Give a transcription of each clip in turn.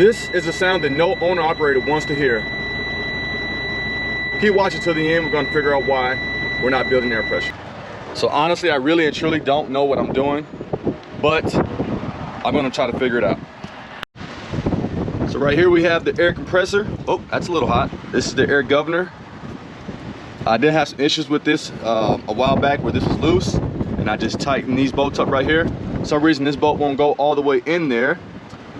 This is a sound that no owner operator wants to hear. Keep watching till the end. We're going to figure out why we're not building air pressure. So honestly, I really and truly don't know what I'm doing, but I'm going to try to figure it out. So right here we have the air compressor. Oh, that's a little hot. This is the air governor. I did have some issues with this a while back where this was loose, and I just tightened these bolts up right here. For some reason this bolt won't go all the way in there.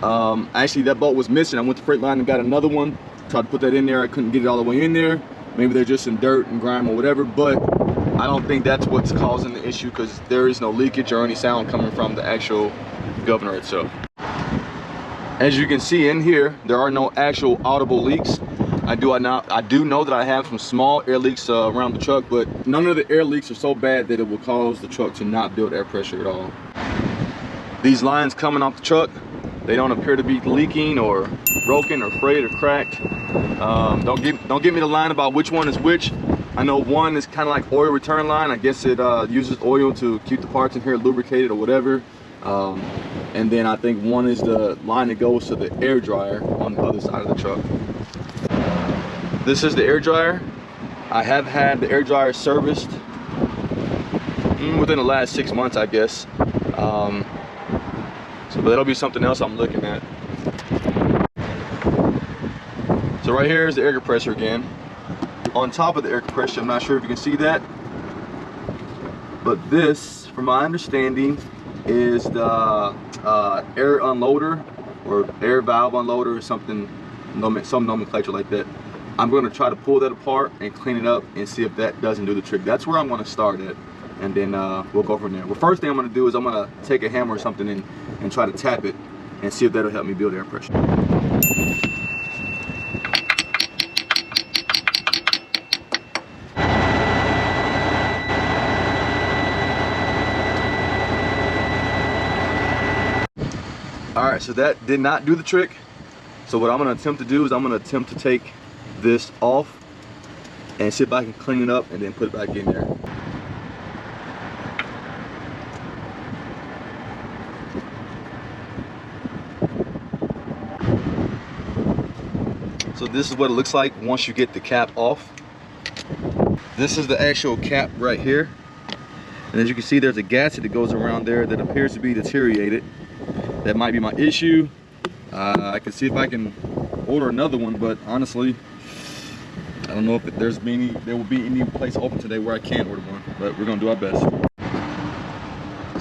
Actually that bolt was missing. I went to Freightliner and got another one, tried to put that in there. I couldn't get it all the way in there. Maybe they're just in dirt and grime or whatever, but I don't think that's what's causing the issue, because there is no leakage or any sound coming from the actual governor itself. As you can see in here, there are no actual audible leaks. I do know that I have some small air leaks around the truck, but none of the air leaks are so bad that it will cause the truck to not build air pressure at all. These lines coming off the truck, they don't appear to be leaking or broken or frayed or cracked. Don't give me the line about which one is which. I know one is kind of like oil return line. I guess it uses oil to keep the parts in here lubricated or whatever. And then I think one is the line that goes to the air dryer on the other side of the truck. This is the air dryer. I have had the air dryer serviced within the last 6 months, I guess. So that'll be something else I'm looking at. So right here is the air compressor again. On top of the air compressor, I'm not sure if you can see that, but this, from my understanding, is the air unloader or air valve unloader or something, some nomenclature like that. I'm going to try to pull that apart and clean it up and see if that doesn't do the trick. That's where I'm going to start at, and then we'll go from there. Well, first thing I'm going to do is I'm going to take a hammer or something and try to tap it and see if that'll help me build air pressure. Alright, so that did not do the trick. So what I'm going to attempt to do is I'm going to attempt to take this off and see if I can clean it up and then put it back in there. So this is what it looks like once you get the cap off. This is the actual cap right here. And as you can see, there's a gasket that goes around there that appears to be deteriorated. That might be my issue. I can see if I can order another one, but honestly, I don't know if there will be any place open today where I can order one, but we're gonna do our best.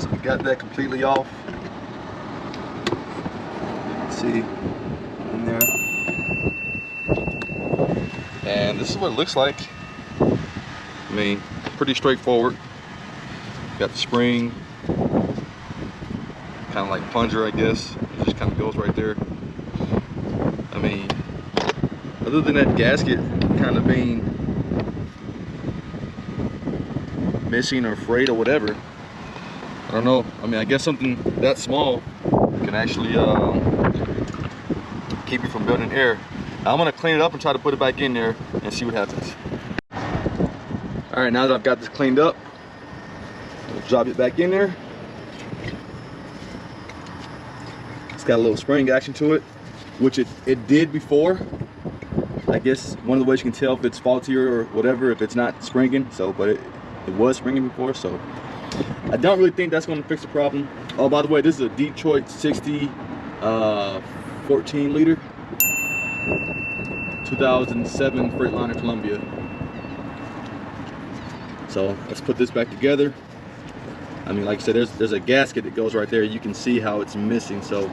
So we got that completely off. See in there. And this is what it looks like. I mean, pretty straightforward. Got the spring, kind of like plunger, I guess. It just kind of goes right there. I mean, other than that gasket kind of being missing or frayed or whatever, I don't know. I mean, I guess something that small can actually keep you from building air. I'm gonna clean it up and try to put it back in there and see what happens. All right, now that I've got this cleaned up, I'll drop it back in there. It's got a little spring action to it, which it did before. I guess one of the ways you can tell if it's faulty or whatever, if it's not springing. So, but it was springing before, so I don't really think that's going to fix the problem. Oh, by the way, this is a Detroit 60 14 liter 2007 Freightliner Columbia. So let's put this back together. I mean, like I said, there's a gasket that goes right there. You can see how it's missing, so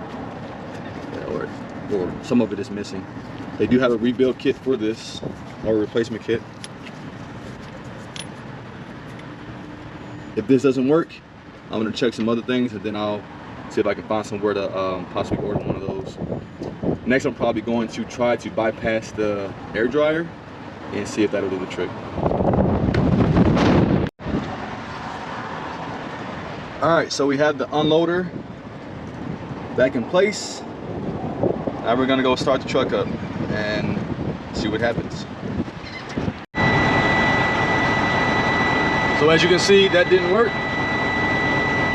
or some of it is missing. They do have a rebuild kit for this, or a replacement kit. If this doesn't work, I'm gonna check some other things, and then I'll see if I can find somewhere to possibly order one of those. Next, I'm probably going to try to bypass the air dryer and see if that'll do the trick. All right, so we have the unloader back in place. Now we're gonna go start the truck up and see what happens. So as you can see, that didn't work.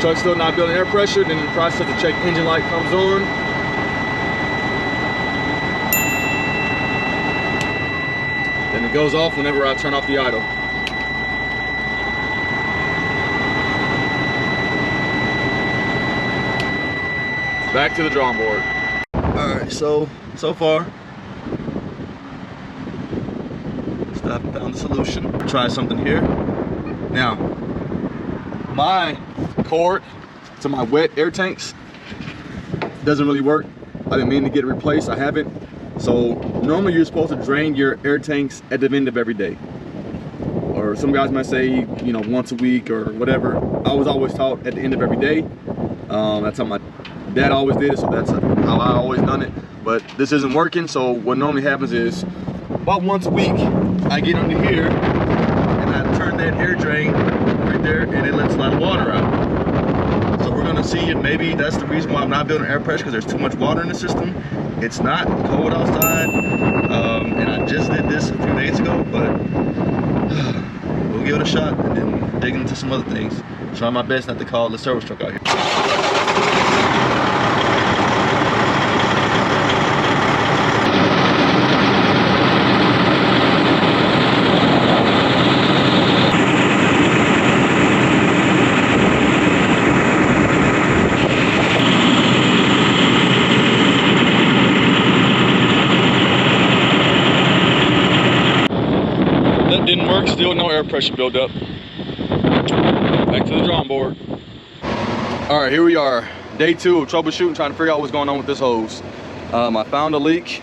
Truck's still not building air pressure. Then in the process, the check engine light comes on. It goes off whenever I turn off the idle. Back to the drawing board. All right, so far, I found the solution. Try something here. Now, my cord to my wet air tanks doesn't really work. I've been meaning to get it replaced. I haven't. So normally you're supposed to drain your air tanks at the end of every day. Or some guys might say, you know, once a week or whatever. I was always taught at the end of every day. That's how my dad always did it, so that's how I always done it. But this isn't working, so what normally happens is about once a week, I get under here and I turn that air drain right there and it lets a lot of water out. So we're gonna see if maybe that's the reason why I'm not building air pressure, because there's too much water in the system. It's not cold outside, and I just did this a few days ago, but we'll give it a shot and then dig into some other things. Try my best not to call the service truck out here. Didn't work, still no air pressure buildup. Back to the drawing board. All right, here we are. Day 2 of troubleshooting, trying to figure out what's going on with this hose. I found a leak,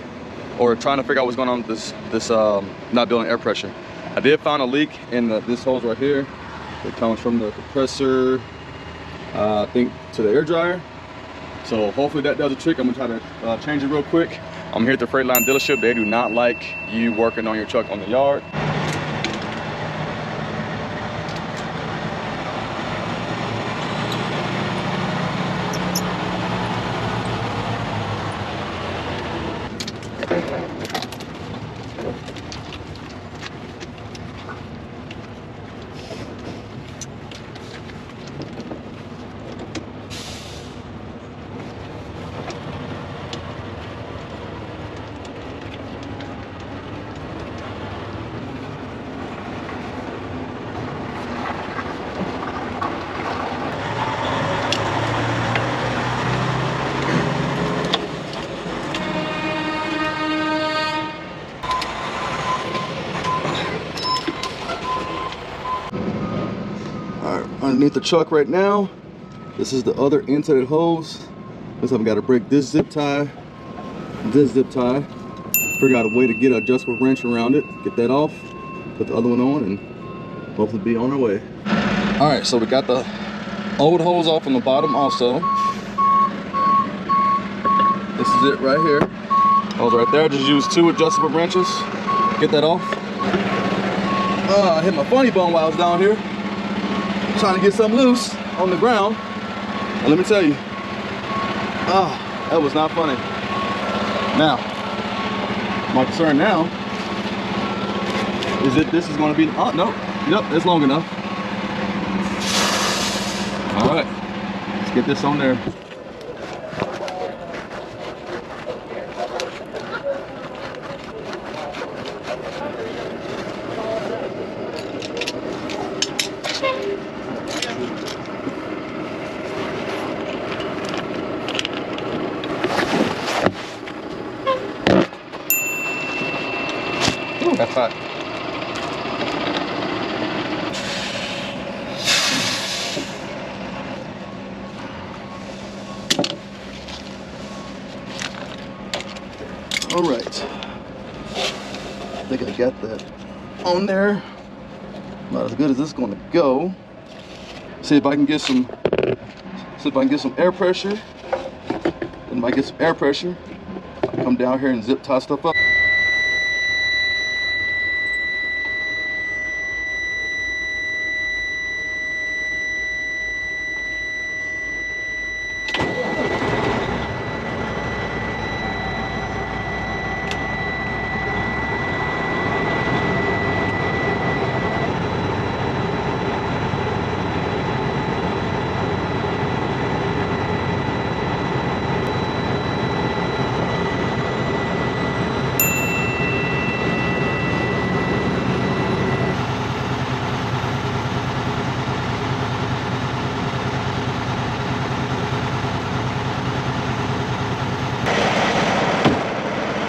or trying to figure out what's going on with this not building air pressure. I did find a leak in this hose right here. It comes from the compressor, I think, to the air dryer. So hopefully that does a trick. I'm gonna try to change it real quick. I'm here at the Freightliner dealership. They do not like you working on your truck on the yard. Underneath the truck right now, this is the other insulated hose. This time I got to break this zip tie, figure out a way to get an adjustable wrench around it, get that off, put the other one on, and hopefully be on our way. All right, so we got the old hose off on the bottom also. This is it right here. Hose right there. Just use 2 adjustable wrenches, get that off. I hit my funny bone while I was down here, trying to get something loose on the ground, and let me tell you, that was not funny. Now, my concern now is that this is going to be, oh no, yep, it's long enough. All right, let's get this on there. That's hot. All right. I think I got that on there. Not as good as this is going to go. See if I can get some. See if I can get some air pressure. And if I get some air pressure, I'll come down here and zip tie stuff up.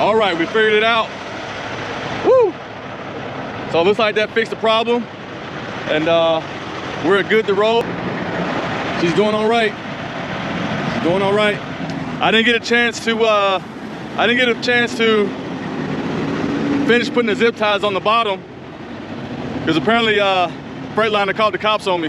All right, we figured it out. Woo! So it looks like that fixed the problem, and we're good to roll. She's doing all right. She's doing all right. I didn't get a chance to finish putting the zip ties on the bottom because apparently Freightliner called the cops on me.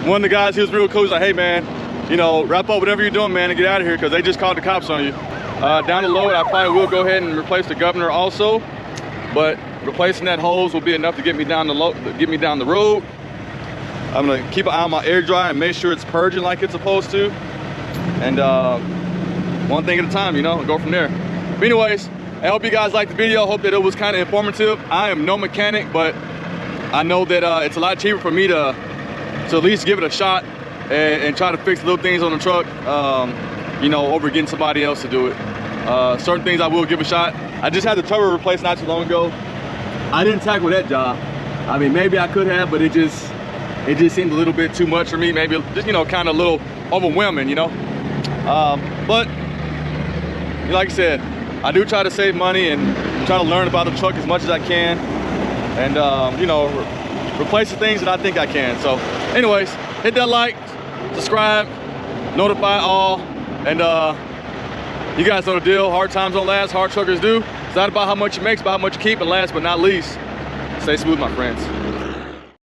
One of the guys, he was real cool. He's like, hey man, you know, wrap up whatever you're doing, man, and get out of here because they just called the cops on you. Down the load, I probably will go ahead and replace the governor also, but replacing that hose will be enough to get me down the road. I'm gonna keep an eye on my air dry and make sure it's purging like it's supposed to. And one thing at a time, you know, go from there. But anyways, I hope you guys liked the video. I hope that it was kind of informative. I am no mechanic, but I know that it's a lot cheaper for me to at least give it a shot and try to fix little things on the truck, you know, over getting somebody else to do it. Certain things I will give a shot. I just had the turbo replaced not too long ago. I didn't tackle that job. I mean, maybe I could have, but it just seemed a little bit too much for me. Maybe just, you know, kind of a little overwhelming, you know. But like I said, I do try to save money and try to learn about the truck as much as I can, and you know, replace the things that I think I can. So anyways, hit that like, subscribe, notify all, and you guys know the deal. Hard times don't last, hard truckers do. It's not about how much you make, it's about how much you keep, and last but not least, stay smooth, my friends.